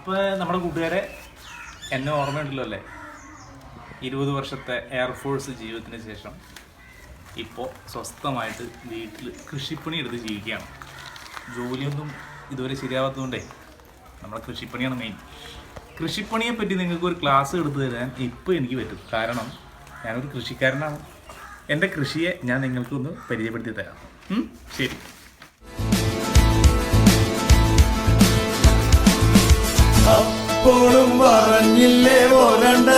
അപ്പോൾ നമ്മുടെ കൂട്ടുകാരെ എന്നെ ഓർമ്മയുണ്ടല്ലോ അല്ലേ? 20 വർഷത്തെ എയർഫോഴ്സ് ജീവിതത്തിന് ശേഷം ഇപ്പോൾ സ്വസ്ഥമായിട്ട് വീട്ടിൽ കൃഷിപ്പണി എടുത്ത് ജീവിക്കുകയാണ്. ജോലിയൊന്നും ഇതുവരെ ശരിയാവാത്തതുകൊണ്ടേ നമ്മളെ കൃഷിപ്പണിയാണ് മെയിൻ. കൃഷിപ്പണിയെ പറ്റി നിങ്ങൾക്ക് ഒരു ക്ലാസ് എടുത്തു തരാൻ ഇപ്പോൾ എനിക്ക് പറ്റും. കാരണം ഞാനൊരു കൃഷിക്കാരനാണ്. എൻ്റെ കൃഷിയെ ഞാൻ നിങ്ങൾക്കൊന്ന് പരിചയപ്പെടുത്തി തരാം. ശരി. അപ്പോഴും പറഞ്ഞില്ലേ പോരണ്ട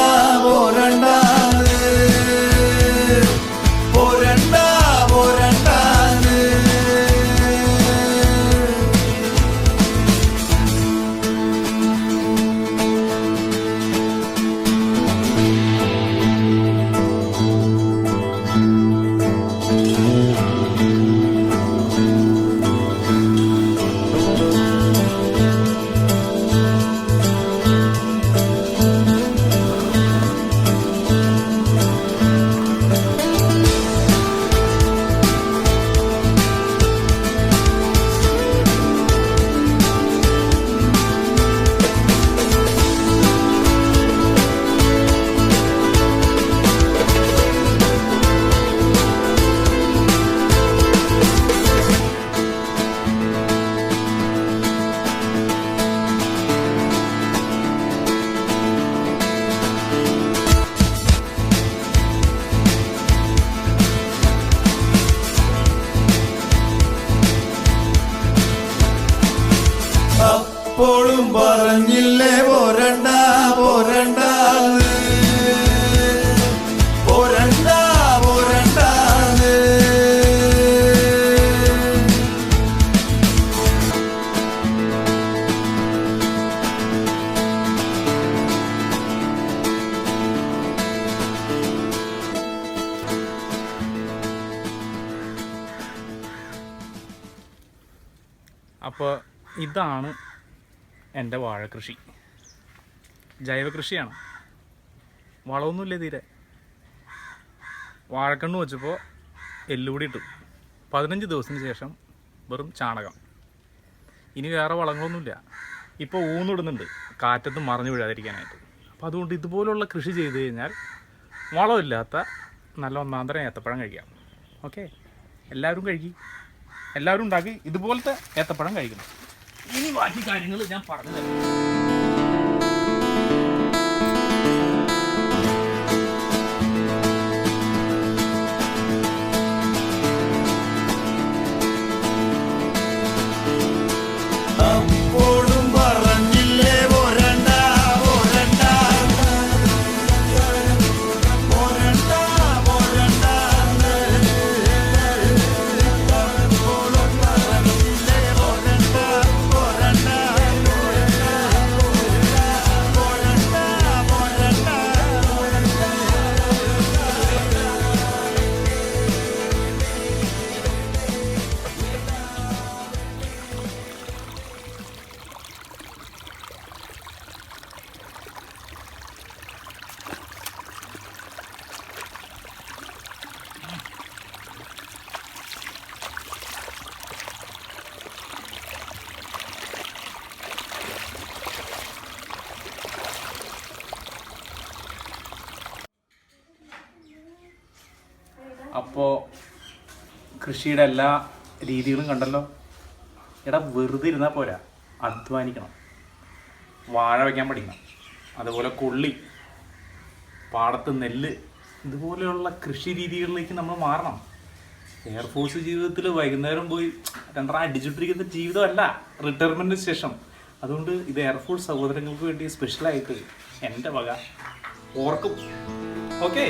പോരണ്ട പോരണ്ട പോരണ്ട. അപ്പോഴും പറഞ്ഞില്ലേ പോരണ്ട പോരണ്ട പോരണ്ട പോരണ്ട. അപ്പോൾ ഇതാണ് എൻ്റെ വാഴക്കൃഷി. ജൈവ കൃഷിയാണ്, വളമൊന്നുമില്ല തീരെ. വാഴക്കണ്ണ് വെച്ചപ്പോൾ എല്ലുകൂടി ഇട്ടു. 15 ദിവസത്തിന് ശേഷം വെറും ചാണകം. ഇനി വേറെ വളങ്ങളൊന്നുമില്ല. ഇപ്പോൾ ഊന്നിടുന്നുണ്ട് കാറ്റത്ത് മറിഞ്ഞു വീഴാതിരിക്കാനായിട്ട്. അപ്പോൾ അതുകൊണ്ട് ഇതുപോലുള്ള കൃഷി ചെയ്ത് കഴിഞ്ഞാൽ വളമില്ലാത്ത നല്ല ഒന്നാന്തരം ഏത്തപ്പഴം കഴിക്കാം. ഓക്കെ, എല്ലാവരും കഴിക്കും, എല്ലാവരും ഉണ്ടാക്കി ഇതുപോലത്തെ ഏത്തപ്പഴം കഴിക്കണം. ഇനി ബാക്കി കാര്യങ്ങൾ ഞാൻ പറഞ്ഞു തരാം. അപ്പോഴും പറഞ്ഞില്ലേ പോരണ്ട പോരണ്ട പോരണ്ട പോരണ്ട. അപ്പോഴും പറഞ്ഞില്ലേ പോരണ്ട പോരണ്ട പോരണ്ട പോരണ്ട. അപ്പോൾ കൃഷിയുടെ എല്ലാ രീതികളും കണ്ടല്ലോ. എടാ, വെറുതെ ഇരുന്നാൽ പോരാ, അധ്വാനിക്കണം. വാഴ വയ്ക്കാൻ പഠിക്കണം, അതുപോലെ കൊള്ളി, പാടത്ത് നെല്ല്, ഇതുപോലെയുള്ള കൃഷി രീതികളിലേക്ക് നമ്മൾ മാറണം. എയർഫോഴ്സ് ജീവിതത്തിൽ വൈകുന്നേരം പോയി രണ്ടര അടിച്ചുട്ടിരിക്കുന്ന ജീവിതമല്ല റിട്ടയർമെൻറ്റിന് ശേഷം. അതുകൊണ്ട് ഇത് എയർഫോഴ്സ് സഹോദരങ്ങൾക്ക് വേണ്ടി സ്പെഷ്യലായിട്ട് എൻ്റെ വക ഓർക്കും. ഓക്കെ.